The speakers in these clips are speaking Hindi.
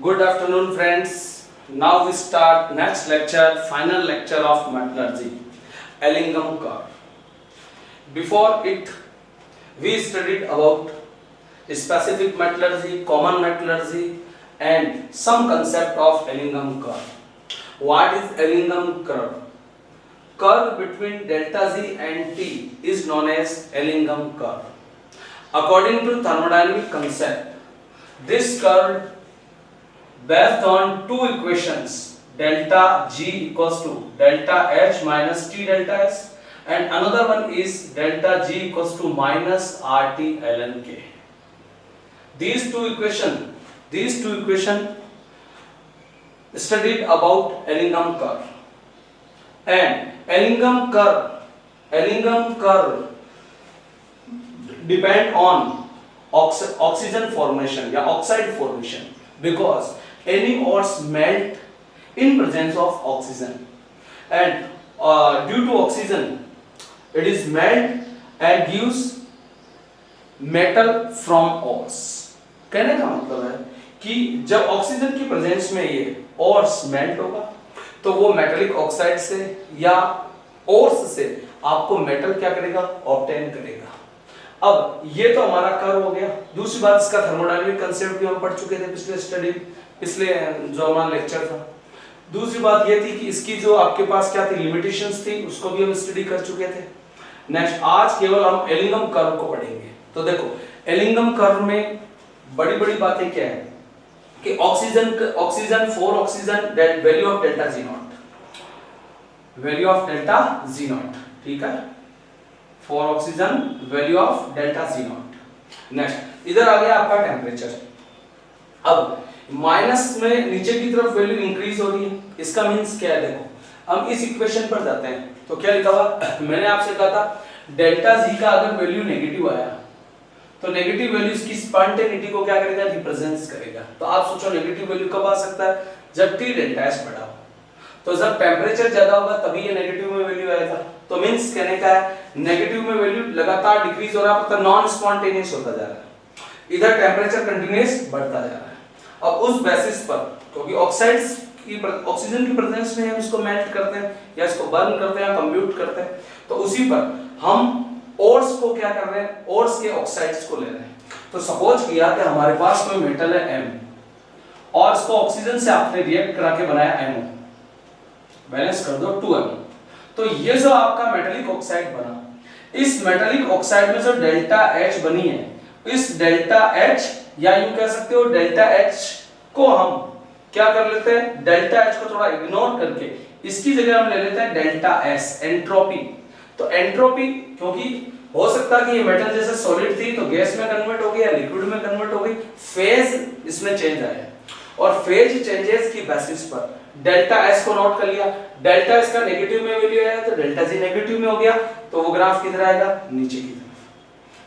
Good afternoon, friends. Now we start next lecture, final lecture of metallurgy, Ellingham curve. Before it, we studied about specific metallurgy, common metallurgy, and some concept of Ellingham curve. What is Ellingham curve? Curve between delta Z and T is known as Ellingham curve. According to thermodynamic concept, this curve based on two equations, delta G equals to delta H minus T delta S, and another one is delta G equals to minus RT ln K. These two equation studied about Ellingham curve, and Ellingham curve depend on oxygen formation या oxide formation, because any ores melt in presence of oxygen, and due to oxygen it is melt and gives metal from ores. कहने का मतलब है कि जब ऑक्सीजन की प्रेजेंस में ये ओर्स मेल्ट होगा तो वो मेटेलिक ऑक्साइड से या ओर्स से आपको मेटल क्या करेगा, ऑब्टेन करेगा. अब ये तो हमारा कर्व हो गया. दूसरी बात, इसका थर्मोडायनामिक कंसेप्ट भी हम पढ़ चुके थे पिछले जो हमारा लेक्चर था. दूसरी बात ये थी कि इसकी जो आपके पास क्या थी, लिमिटेशंस थी, उसको भी हम स्टडी कर चुके थे. नेक्स्ट, आज केवल हम एलिंगम कर्व को पढ़ेंगे. तो देखो, एलिंगम कर्व में बड़ी बड़ी बातें क्या है कि oxygen for oxygen value of delta G not, ठीक है, for oxygen value of delta G not. Next, इधर आ गया आपका टेम्परेचर. अब माइनस में नीचे की तरफ वैल्यू इंक्रीज हो रही है. इसका मींस क्या है, देखो हम इस इक्वेशन पर जाते हैं तो क्या लिखा हुआ, मैंने आपसे कहा था डेल्टा जी का अगर वैल्यू नेगेटिव आया तो नेगेटिव वैल्यू इसकी स्पॉन्टेनिटी को क्या करेगा, रिप्रेजेंट करेगा. तो आप सोचो नेगेटिव वैल्यू कब आ सकता है, जब टी डेल्टा एस बड़ा हो. तो जब टेम्परेचर ज्यादा होगा तभी ये नेगेटिव में वैल्यू आएगा. तो मींस कहने का है नेगेटिव में वैल्यू लगातार डिक्रीज हो रहा है, मतलब नॉन स्पॉन्टेनियस होता जा रहा है. इधर टेम्परेचर कंटीन्यूअस बढ़ता जा रहा है. अब उस बेसिस पर, क्योंकि ऑक्साइड्स की ऑक्सीजन की प्रेजेंस में हम इसको मेल्ट करते हैं या इसको बर्न करते हैं या कंप्यूट करते हैं, तो उसी पर हम ओर्स को क्या कर रहे हैं, ओर्स के ऑक्साइड्स को ले रहे हैं. तो सपोज किया कि हमारे पास कोई मेटल है M और इसको ऑक्सीजन से आपने रिएक्ट करा के बनाया MO, बैलेंस कर दो 2M. तो ये जो आपका मेटेलिक ऑक्साइड बना, इस मेटेलिक ऑक्साइड में जो डेल्टा H बनी है, इस डेल्टा H या यूं कह सकते हो डेल्टा H को हम क्या कर लेते हैं, डेल्टा H को थोड़ा इग्नोर करके इसकी जगह हम ले लेते हैं डेल्टा S, एंट्रोपी. तो एंट्रोपी, क्योंकि हो सकता है कि ये मेटल जैसे सॉलिड थी तो गैस में कन्वर्ट हो गई या लिक्विड में कन्वर्ट हो गई, फेज इसमें चेंज आया और फेज चेंजेस की बेसिस पर डेल्टा S को नोट कर लिया. डेल्टा S का नेगेटिव में वैल्यू आया तो डेल्टा G नेगेटिव में हो गया, तो वो ग्राफ किधर आएगा, नीचे की तरफ.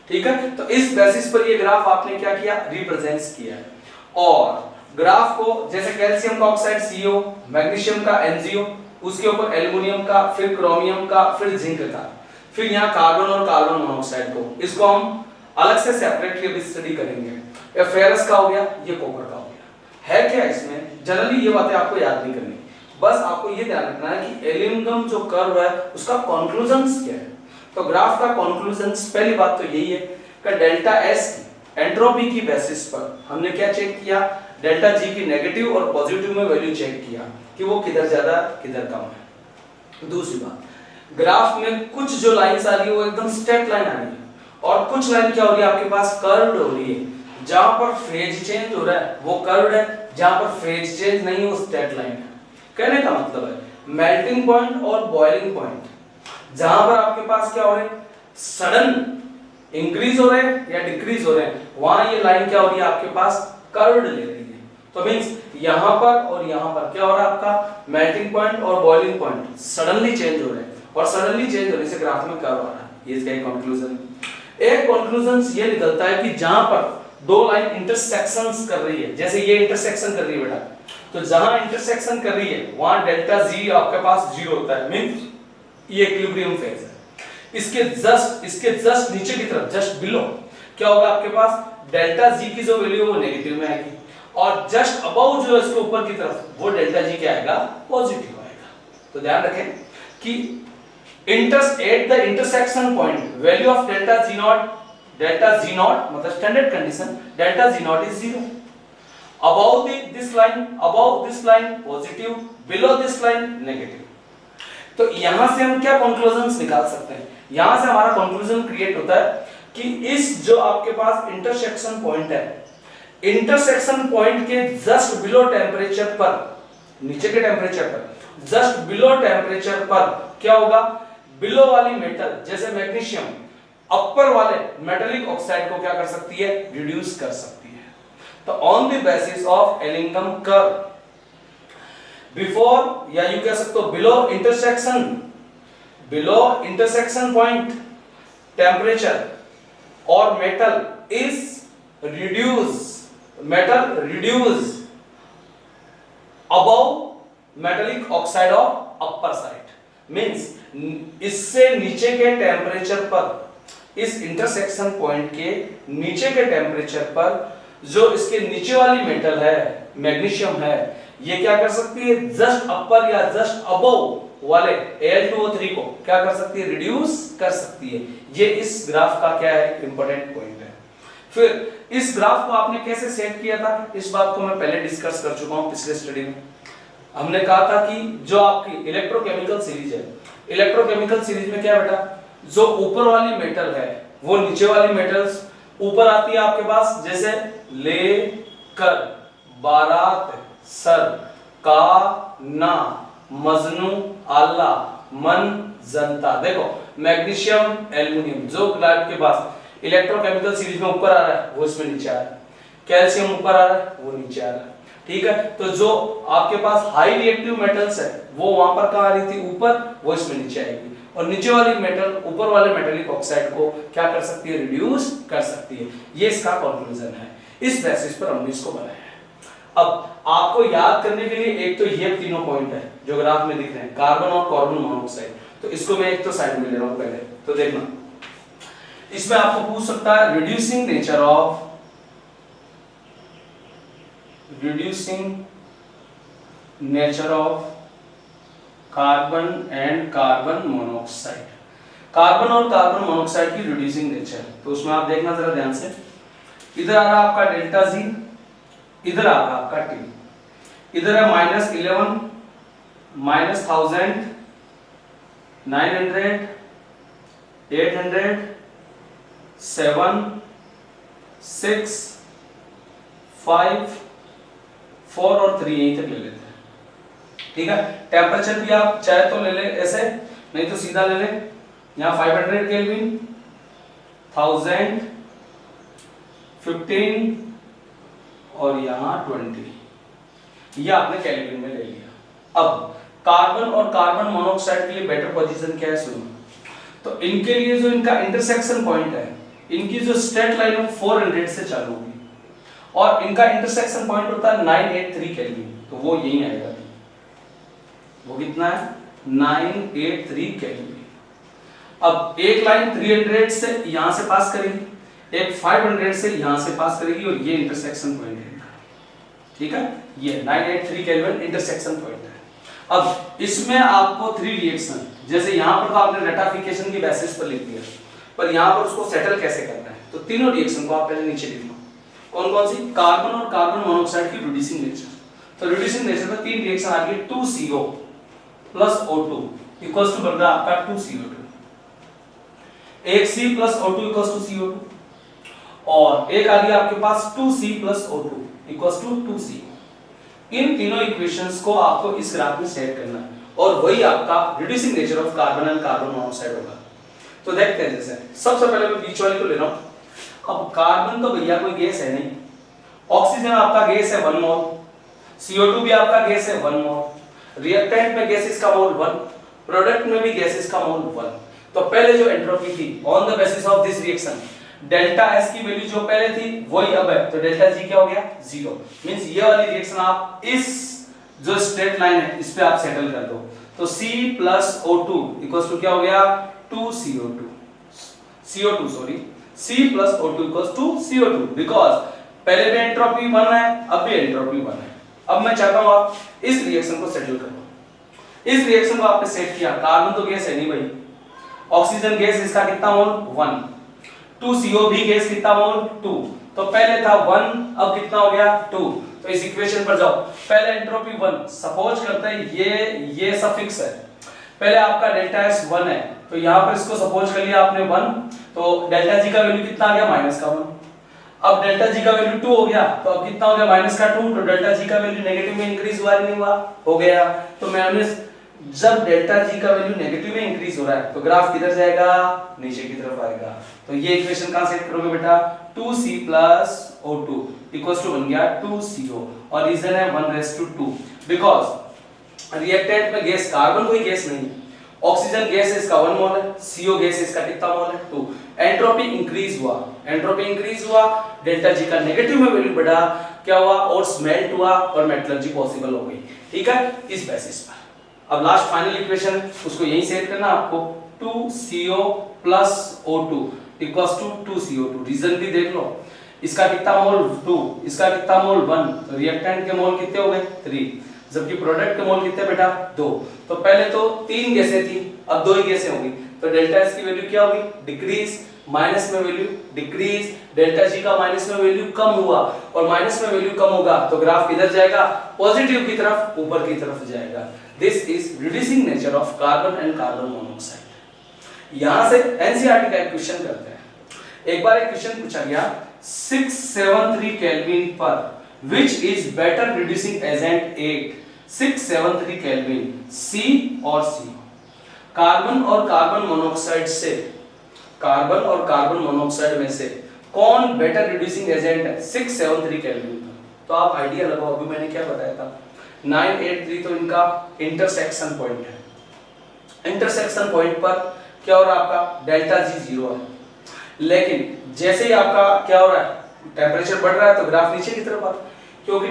ठीक है, तो इस बेसिस पर ये ग्राफ आपने क्या किया, रिप्रेजेंट किया है. और ग्राफ को जैसे कैल्शियम का ऑक्साइड CO, मैग्नीशियम का NGO, उसके ऊपर एल्युमिनियम का, फिर क्रोमियम का, फिर जिंक का, फिर यहाँ कार्बन और कार्बन मोनोऑक्साइड को, इसको हम अलग से सेपरेटली अभी स्टडी करेंगे. ये फेरस का हो गया, ये कॉपर का हो गया. है क्या इसमें, जनरली ये बातें आपको याद नहीं करनी, बस आपको ये ध्यान रखना है कि एलिंगम जो कर्व है उसका कंक्लूजन्स क्या है. तो ग्राफ का कंक्लूजन्स, पहली बात तो यही है कि डेल्टा S की एंट्रोपी की बेसिस पर हमने क्या चेक किया, डेल्टा G की नेगेटिव और पॉजिटिव में वैल्यू चेक किया कि वो किधर ज्यादा किधर कम है. दूसरी बात, ग्राफ में कुछ जो लाइंस आ रही है वो एकदम स्ट्रेट लाइन आ रही है, और कुछ लाइन क्या हो रही है आपके पास, कर्व्ड हो रही है. जहां पर फेज चेंज हो रहा है वो कर्व्ड है, जहां पर फेज चेंज नहीं है वो स्ट्रेट लाइन है. कहने का मतलब है मेल्टिंग पॉइंट और बॉइलिंग पॉइंट, जहां पर आपके पास क्या हो रहा है, सडन इंक्रीज हो रहे हैं या डिक्रीज हो रहे हैं, वहां ये लाइन क्या हो रही है आपके पास, कर्व्ड ले रही है. तो मींस यहां पर और यहां पर क्या हो रहा है, आपका मेल्टिंग पॉइंट और बॉइलिंग पॉइंट सडनली चेंज हो रहे हैं, और सडनली चेंज होने से ग्राफ में कर्व आ रहा है. ये इसका एक कंक्लूजन है. एक कंक्लूजन ये निकलता है कि जहां पर दो लाइन इंटरसेक्शंस कर रही है, जैसे ये इंटरसेक्शन कर रही है बेटा, तो जहां इंटरसेक्शन कर रही है वहां डेल्टा G आपके पास 0 होता है, मींस ये इक्विलिब्रियम फेज है. इसके जस्ट नीचे की तरफ, जस्ट बिलो क्या होगा आपके पास, डेल्टा जी की जो वैल्यू है वो नेगेटिव में आएगी और जस्ट अबव जो इसके ऊपर की तरफ वो डेल्टा जी क्या आएगा, पॉजिटिव आएगा। तो ध्यान रखें कि at the intersection point value of delta G naught मतलब standard condition delta G naught is 0, above this line positive, below this line negative. तो यहां से हम क्या कंक्लूजंस निकाल सकते हैं, यहां से हमारा कंक्लूजन क्रिएट होता है कि इस जो आपके पास इंटरसेक्शन पॉइंट है, इंटरसेक्शन पॉइंट के जस्ट बिलो टेम्परेचर पर, नीचे के टेम्परेचर पर जस्ट बिलो टेम्परेचर पर क्या होगा, बिलो वाली मेटल जैसे मैग्नीशियम अपर वाले मेटेलिक ऑक्साइड को क्या कर सकती है, रिड्यूस कर सकती है। तो on the basis of Ellingham curve before या यू कह सकते हो बिलो इंटरसेक्शन पॉइंट टेम्परेचर और metal reduce above metallic oxide of upper side, means इससे नीचे के टेम्परेचर पर, इस इंटरसेक्शन पॉइंट के नीचे के टेम्परेचर पर जो इसके नीचे वाली मेटल है, मैग्नीशियम है, ये क्या कर सकती है, जस्ट अपर या जस्ट अबव वाले Al2O3 को क्या कर सकती है, रिड्यूस कर सकती है। ये इस ग्राफ का क्या है, इंपॉर्टेंट पॉइंट है। फिर इस ग्राफ को आपने कैसे सेट किया था, इस बात को मैं पहले डिस्कस कर चुका हूं पिछले स्टडी में। हमने कहा था कि जो आपकी इलेक्ट्रोकेमिकल सीरीज है, इलेक्ट्रोकेमिकल सीरीज में क्या बेटा, जो ऊपर वाली मेटल है वो नीचे वाली मेटल्स ऊपर आती है आपके पास, जैसे लेकर, बारात, सर, का, ना, मजनू, आला, मन, जनता। देखो मैग्नीशियम, एल्युमिनियम जो आपके पास इलेक्ट्रोकेमिकल सीरीज में ऊपर आ रहा है वो इसमें नीचे आ रहा है, कैल्शियम ऊपर आ रहा है वो नीचे आ रहा है, ठीक है। तो जो आपके पास हाई रिएक्टिव मेटल्स है वो वहां पर कहां आ रही थी, ऊपर, वो इसमें नीचे आएगी, और नीचे वाली मेटल ऊपर वाले मेटेलिक ऑक्साइड को क्या कर सकती है, रिड्यूस कर सकती है। ये इसका कंक्लूजन है, इस बेसिस पर हमने इसको बनाया है। अब आपको याद करने के लिए एक तो ये तीनों पॉइंट है जो ग्राफ में दिख रहे हैं, कार्बन और कार्बन मोनोऑक्साइड, तो इसको मैं एक तो साइड में ले रहा हूं पहले, तो देखना इसमें आपको पूछ सकता है reducing nature of carbon and carbon monoxide, carbon और कार्बन मोनोऑक्साइड की रिड्यूसिंग नेचर। तो उसमें आप देखना जरा ध्यान से, इधर आ रहा आपका डेल्टा जी, इधर आ रहा आपका टी, इधर है -11, -1000, 900, 800, 7, 6, 5, 4 और 3 यहीं तक ले लेते हैं, ठीक है। टेम्परेचर भी आप चाहे तो ले ले ऐसे, नहीं तो सीधा ले ले, यहाँ 500 केल्विन, 1000, 15 और यहाँ 20, ये आपने केल्विन में ले लिया। अब कार्बन और कार्बन मोनोऑक्साइड के लिए बेटर पोजीशन क्या है, सुनो। तो इनके लिए जो इनका इंटरसेक्शन पॉइंट है, इनकी जो स्ट्रेट लाइन है 400 से चालू होगी और इनका इंटरसेक्शन पॉइंट होता है 983 केल्विन, तो वो यही आएगा। वो कितना है, 983 केल्विन। अब एक लाइन 300 से यहां से पास करेगी, एक 500 से यहां से पास करेगी, और ये इंटरसेक्शन पॉइंट है, ठीक है। ये 983 केल्विन इंटरसेक्शन पॉइंट है। अब इसमें आपको 3 रिएक्शन, जैसे यहां पर तो आपने रेटाफिकेशन की बेसिस पर लिख दिया, पर यहां पर उसको सेटल कैसे करना है, तो तीनों रिएक्शन को आप पहले नीचे लिख लो। कौन कौन सी, कार्बन और कार्बन मोनोऑक्साइड की रिड्यूसिंग नेचर। तो रिड्यूसिंग नेचर में 3 रिएक्शन आ गई, 2CO plus O2 equals to बन रहा आपका 2CO2, एक C plus O2 equals to CO2, और एक आ गया आपके पास 2C plus O2 equals to 2CO। इन तीनों इक्वेशंस को आपको इस ग्राफ में सेट करना है, और वही आपका reducing nature of carbon and carbon monoxide होगा। तो देखते हैं, जैसे सबसे पहले मैं बीच वाली को ले रहा हूं। अब कार्बन तो भैया कोई गैस है नहीं, ऑक्सीजन आपका गैस है 1 मोल, CO2 भी आपका गैस है 1 मोल, रिएक्टेंट में गैसेस का मोल 1, प्रोडक्ट में भी गैसेस का मोल 1। तो पहले जो एंट्रोपी थी on the basis of this reaction, delta S की वैल्यू जो पहले थी वही अब है, तो डेल्टा G क्या हो गया, 0। मींस ये वाली रिएक्शन आप इस जो स्ट्रेट लाइन है इस पे आप सेटल कर दो, तो C plus O2 equals to क्या हो गया, 2CO2 sorry, C plus O2 equals to CO2 because पहले भी एंट्रोपी 1 है, अब भी एंट्रोपी 1 है। अब मैं चाहता हूं आप इस रिएक्शन को सेटल करो। इस रिएक्शन को आपने सेट किया, कार्बन तो गैस है नहीं भाई, ऑक्सीजन गैस, इसका कितना मोल 1, 2CO भी गैस कितना मोल 2, तो पहले था 1, अब कितना हो गया 2। तो इस इक्वेशन पर जाओ, पहले एंट्रोपी 1, सपोज करते हैं ये सफिक्स है, पहले आपका डेल्टा S 1 है, तो यहां पर इसको सपोज कर लिया आपने 1, तो डेल्टा G का वैल्यू कितना आ गया माइनस का 1। अब डेल्टा G का वैल्यू 2 हो गया, तो अब कितना हो गया माइनस का 2, तो डेल्टा G का वैल्यू नेगेटिव में इंक्रीज हुआ नहीं हुआ, हो गया। तो माइनस, जब डेल्टा G का वैल्यू नेगेटिव में इंक्रीज हो रहा है तो ग्राफ किधर जाएगा, नीचे की तरफ आएगा। तो ये इक्वेशन कहां सेट करोगे बेटा, 2C + O2 इक्वल्स टू बन गया 2CO, और रीजन है 1:2, बिकॉज रिएक्टेंट में गैस, कार्बन कोई गैस नहीं, ऑक्सीजन गैस है, इसका 1 मोल है, CO गैस है, इसका कितना मोल है 2। एंट्रोपी इंक्रीज हुआ, एंट्रोपी इंक्रीज हुआ, डेल्टा G का नेगेटिव में वैल्यू बढ़ा, क्या हुआ, और स्मेल्ट हुआ और मेटलर्जी पॉसिबल हो गई। ठीक है, इस बेसिस पर अब लास्ट फाइनल इक्वेशन उसको यही सेट करना आपको, 2CO + O2 equals to 2CO2। Reason भी देख लो, इसका कितना मोल 2, इसका कितना मोल 1, तो रिएक्टेंट के मोल कितने हो गए 3, जबकि प्रोडक्ट के मोल कितने बेटा 2। तो पहले तो 3 गैसें थी, अब 2 ही गैसें होंगी, तो डेल्टा S की वैल्यू क्या होगी, डिक्रीज, माइनस में वैल्यू डिक्रीज, डेल्टा G का माइनस में वैल्यू कम हुआ, और माइनस में वैल्यू कम होगा तो ग्राफ किधर जाएगा, पॉजिटिव की तरफ, ऊपर की तरफ जाएगा। This is reducing nature of carbon and carbon monoxide. यहां से एनसीईआरटी का एक क्वेश्चन करते हैं। एक बार एक क्वेश्चन पूछा गया, 673 केल्विन पर which is better reducing agent 8, 673 kelvin, C और CO। कार्बन और कार्बन मोनोऑक्साइड से, कार्बन और कार्बन मोनोऑक्साइड में से कौन बेटर रिड्यूसिंग एजेंट है 673 केल्विन पर। तो आप आइडिया लगाओ, अभी मैंने क्या बताया था, 983 तो इनका इंटरसेक्शन पॉइंट है, इंटरसेक्शन पॉइंट पर क्या हो रहा है आपका, डेल्टा G 0 है, लेकिन जैसे ही आपका क्या हो रहा है, टेम्परेचर बढ़ रहा है तो ग्राफ नीचे की तरफ आ रहा है, क्योंकि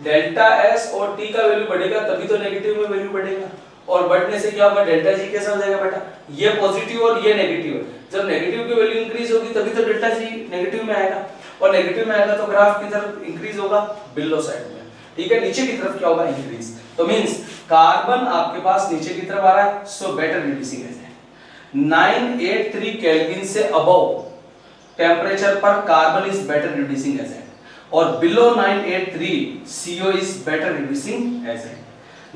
डेल्टा S और T का वैल्यू बढ़ेगा तभी तो नेगेटिव में वैल्यू बढ़ेगा, और बढ़ने से क्या होगा, डेल्टा G कैसा हो जाएगा बेटा, ये पॉजिटिव और ये नेगेटिव है, जब नेगेटिव की वैल्यू इंक्रीज होगी तभी तो डेल्टा G नेगेटिव में आएगा, और नेगेटिव में आएगा तो ग्राफ किधर इंक्रीज होगा, बिलो साइड में। ठीक है, नीचे की तरफ क्या होगा, इंक्रीज। तो मींस कार्बन आपके पास नीचे की तरफ आ रहा है, so better reducing agent. 983 kelvin से अबव टेम्परेचर पर carbon is better reducing agent, और below 983 CO is better reducing agent.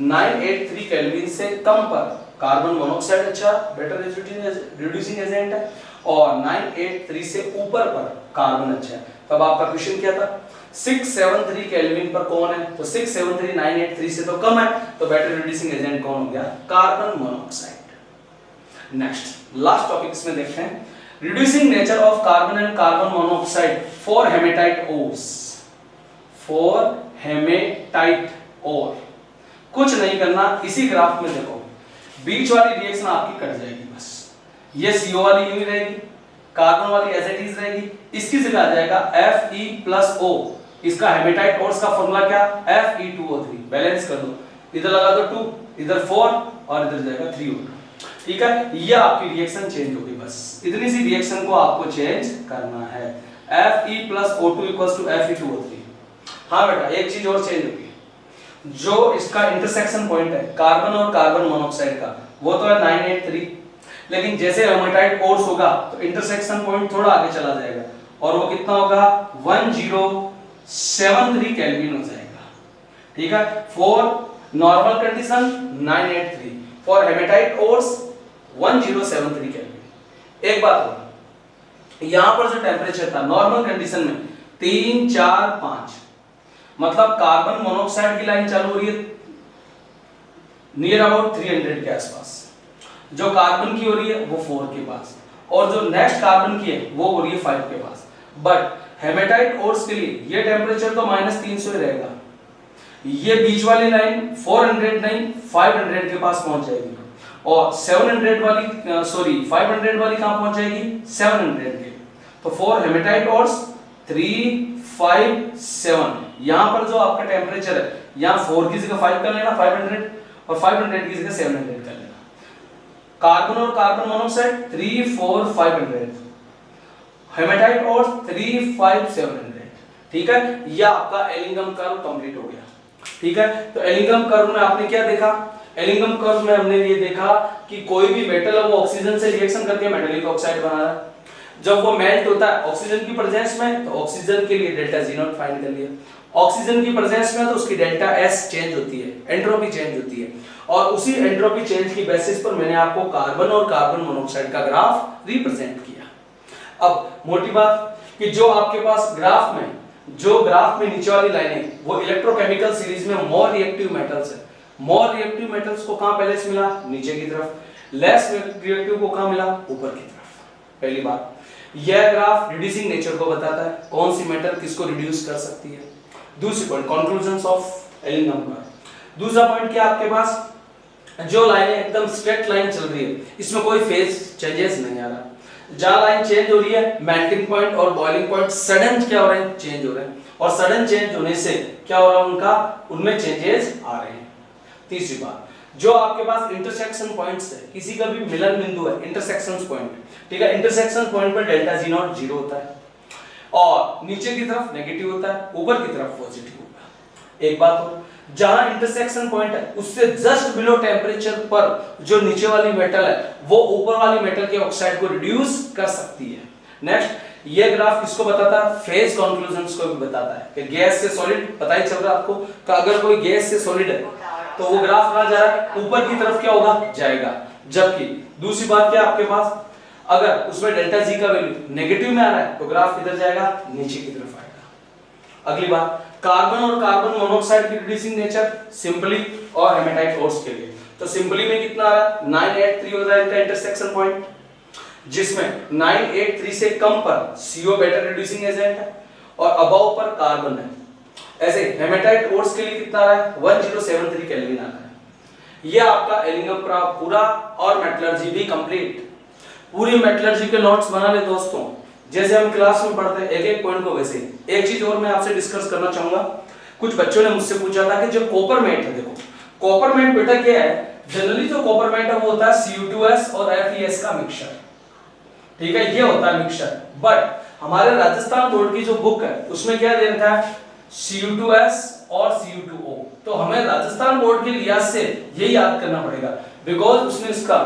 983 kelvin से कम पर कार्बन मोनोऑक्साइड अच्छा बेटर रिड्यूसिंग एजेंट है, और 983 से ऊपर पर कार्बन अच्छा है। तब आपका क्वेश्चन क्या था, 673 केल्विन पर कौन है, तो 673 983 से तो कम है, तो बेटर रिड्यूसिंग एजेंट कौन हो गया, carbon monoxide. Next last topic इसमें देखते हैं, reducing nature of carbon and carbon monoxide for haematite ores, for hematite ore. कुछ नहीं करना, इसी ग्राफ में देखो, बीच वाली रिएक्शन आपकी कट जाएगी, बस ये CO वाली यूं ही रहेगी, कार्बन वाली एज इट इज रहेगी, इसकी जगह आ जाएगा Fe + O। इसका हेमेटाइट ओर्स का फॉर्मूला क्या, Fe2O3, बैलेंस कर दो, इधर लगा दो 2, इधर 4 और इधर जाएगा 3O2। ठीक है, ये आपकी रिएक्शन चेंज होगी, बस इतनी सी रिएक्शन को आपको चेंज करना है, Fe + O2 = Fe2O3। हाँ बेटा, एक चीज और चेंज होगी, जो इसका इंटरसेक्शन पॉइंट है कार्बन और कार्बन मोनोऑक्साइड का, वो तो है 983, लेकिन जैसे हेमेटाइट ओर्स होगा तो इंटरसेक्शन पॉइंट थोड़ा आगे चला जाएगा, और वो कितना होगा, 1073 केल्विन हो जाएगा। ठीक है, for normal condition 983, for haematite ores 1073 kelvin. एक बात हो, यहां पर जो टेम्परेचर था नॉर्मल कंडीशन में 3 4 5, मतलब कार्बन मोनोऑक्साइड की लाइन चालू हो रही है नियर अबाउट 300 के आसपास, जो कार्बन की हो रही है वो 4 के पास, और जो नेक्स्ट कार्बन की है वो हो रही है 5 के पास। बट हेमेटाइट ओर्स के लिए ये टेम्परेचर तो -300 ही रहेगा, ये बीच वाली लाइन 400 नहीं 500 के पास पहुंच जाएगी, और 700 वाली 500 वाली कहां पहुंच जाएगी, 700 के। तो फॉर हेमेटाइट ओर्स 3 5 7, यहां पर जो आपका टेम्परेचर है, यहां 4 की जगह 5 कर लेना 500, और 500 की जगह 700 कर लेना। कार्बन और कार्बन मोनोऑक्साइड 3 4 500, हेमेटाइट ओर्स 3 5 700। ठीक है, यह आपका एलिंगम कर्व कंप्लीट हो गया। ठीक है, तो एलिंगम कर्व में आपने क्या देखा? एलिंगम कर्व में हमने ये देखा कि कोई भी मेटल है वो ऑक्सीजन से रिएक्शन करके मेटालिक ऑक्साइड बना रहा है। जब वो मेल्ट होता है ऑक्सीजन की प्रेजेंस में, तो ऑक्सीजन के लिए डेल्टा जी नॉट फाइंड कर लिया। ऑक्सीजन की प्रेजेंस में तो उसकी डेल्टा एस चेंज होती है, एंट्रोपी चेंज होती है, और उसी एंट्रोपी चेंज की बेसिस पर मैंने आपको कार्बन और कार्बन मोनोऑक्साइड का ग्राफ रिप्रेजेंट किया। अब मोटी बात कि जो आपके पास ग्राफ में नीचे वाली लाइनें वो इलेक्ट्रोकेमिकल सीरीज में मोर रिएक्टिव मेटल्स है। मोर रिएक्टिव मेटल्स को कहां पहले से मिला? नीचे की तरफ। लेस रिएक्टिव को कहां मिला? ऊपर की तरफ। पहली बात, यह ग्राफ रिड्यूसिंग नेचर को बताता है, कौन सी मेटल किसको रिड्यूस कर सकती है। दूसरी point, conclusions of Ellingham curve. दूसरा पॉइंट क्या आपके पास, जो लाइनें एकदम स्ट्रेट लाइन चल रही है, इसमें कोई फेज चेंजेस नहीं आ रहा। जहां लाइन चेंज हो रही है, मेल्टिंग पॉइंट और बॉइलिंग पॉइंट सडन क्या हो रहे हैं? चेंज हो रहे हैं, और सडन चेंज होने से क्या हो रहा है? उनमें चेंजेस आ रहे हैं। तीसरी बात, जो आपके पास इंटरसेक्शन पॉइंट्स है, किसी का भी मिलन बिंदु है, इंटरसेक्शन पॉइंट, ठीक है, इंटरसेक्शन पॉइंट पर डेल्टा जी नॉट 0 होता है, और नीचे की तरफ नेगेटिव होता है, ऊपर की तरफ पॉजिटिव होता है। एक बात और, जहां इंटरसेक्शन पॉइंट है उससे जस्ट बिलो टेम्परेचर पर जो नीचे वाली मेटल है वो ऊपर वाली मेटल के ऑक्साइड को रिड्यूस कर सकती है। नेक्स्ट, ये ग्राफ किसको बताता है? फेज कंक्लूजन्स को भी बताता है कि गैस से सॉलिड, पता ही चल रहा है आपको कि अगर कोई गैस से सॉलिड है तो वो ग्राफ कहां जा रहा है? ऊपर की तरफ क्या होगा? जाएगा। जबकि दूसरी बात क्या आपके पास, अगर उसमें डेल्टा जी का वैल्यू नेगेटिव में आ रहा है तो ग्राफ किधर जाएगा? नीचे की तरफ आएगा। अगली बात, कार्बन और कार्बन मोनोऑक्साइड की रिड्यूसिंग नेचर सिंपली और हेमेटाइट ओर्स के लिए, तो सिंपली में कितना आ रहा है? 983 हो रहा है इनका इंटरसेक्शन पॉइंट, जिसमें 983 से कम पर CO बेटर रिड्यूसिंग एजेंट है और अबव पर कार्बन है। ऐसे हेमेटाइट ओर्स के लिए कितना आ रहा है? 1073 केल्विन आ रहा है। ये आपका एलिंगम कर्व पूरा और मेटलर्जी भी कंप्लीट। पूरी मेटलर्जी के नोट्स बना ले दोस्तों, जैसे हम क्लास में पढ़ते हैं एक एक पॉइंट को, वैसे ही। एक चीज और मैं आपसे डिस्कस करना चाहूंगा, कुछ बच्चों ने मुझसे पूछा था कि जो कॉपरमेट है, देखो कॉपरमेट बेटा क्या है? जनरली जो कॉपरमेट है वो होता है Cu2S और FeS का मिक्सचर, ठीक है, ये होता है मिक्सचर। बट हमारे राजस्थान बोर्ड की जो बुक है उसमें क्या दे रखा है? Cu2S और Cu2O। तो हमें राजस्थान बोर्ड के लिहाज से ये याद करना पड़ेगा, बिकॉज उसने इसका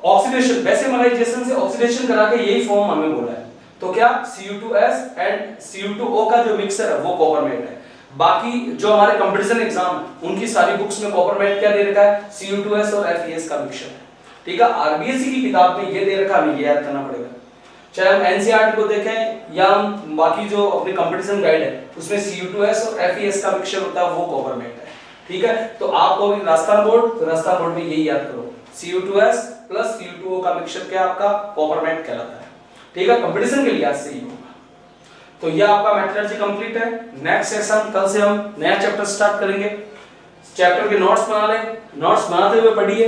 ऑक्सीडेशन, बेसिमलाइजेशन से ऑक्सीडेशन करा के यही फॉर्म हमें बोला है। तो क्या Cu2S एंड Cu2O का जो मिक्सचर है वो कॉपरमेट है। बाकी जो हमारे कंपटीशन एग्जाम है उनकी सारी बुक्स में कॉपरमेट क्या दे रखा है? Cu2S और FeS का मिक्सचर है, ठीक है। RBSc की किताब में ये दे रखा, हमें ये याद करना पड़ेगा। चाहे हम NCERT को देखें या हम बाकी जो अपने कंपटीशन गाइड है उसमें Cu2S और FeS का मिक्सचर होता है, वो कॉपरमेट है, ठीक है। तो आपको राजस्थान बोर्ड में यही याद करो, Cu2S प्लस Cu2O का मिक्सचर क्या आपका? कॉपरमेट कहलाता है, ठीक है। कंपटीशन के लिहाज से ही होगा। तो ये आपका मेटलर्जी कंप्लीट है। नेक्स्ट सेशन कल से हम नया चैप्टर स्टार्ट करेंगे। चैप्टर के नोट्स बना लें, नोट्स बनाते हुए पढ़िए।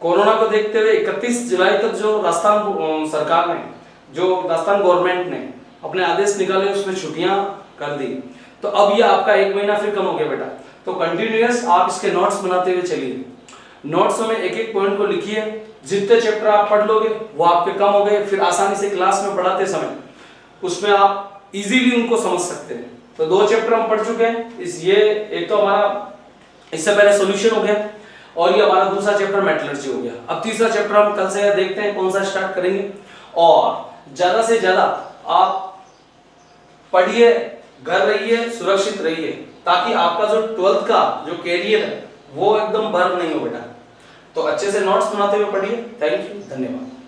कोरोना को देखते हुए 31 जुलाई तक जो राजस्थान सरकार ने, जो राजस्थान गवर्नमेंट ने अपने आदेश निकाले उसमें छुट्टियां कर दी, तो अब ये आपका 1 महीना फिर कम हो गया बेटा। तो कंटिन्यूअस आप इसके नोट्स बनाते हुए चलिए। नोट्स में एक एक पॉइंट को लिखिए, जितने चैप्टर आप पढ़ लोगे वो आपके कम हो गए, फिर आसानी से क्लास में पढ़ाते समय उसमें आप इजीली उनको समझ सकते हैं। तो 2 चैप्टर हम पढ़ चुके हैं। ये एक तो हमारा इससे पहले सॉल्यूशन हो गया और ये हमारा दूसरा चैप्टर मेटलर्जी हो गया। अब तीसरा चैप्टर हम कल से देखते हैं कौन सा स्टार्ट करेंगे। और ज्यादा से ज्यादा आप पढ़िए, घर रहिए, सुरक्षित रहिए, ताकि आपका जो 12th का जो कैरियर है वो एकदम बर्बाद नहीं हो बेटा। तो अच्छे से नोट्स बनाते हुए पढ़िए। थैंक यू, धन्यवाद।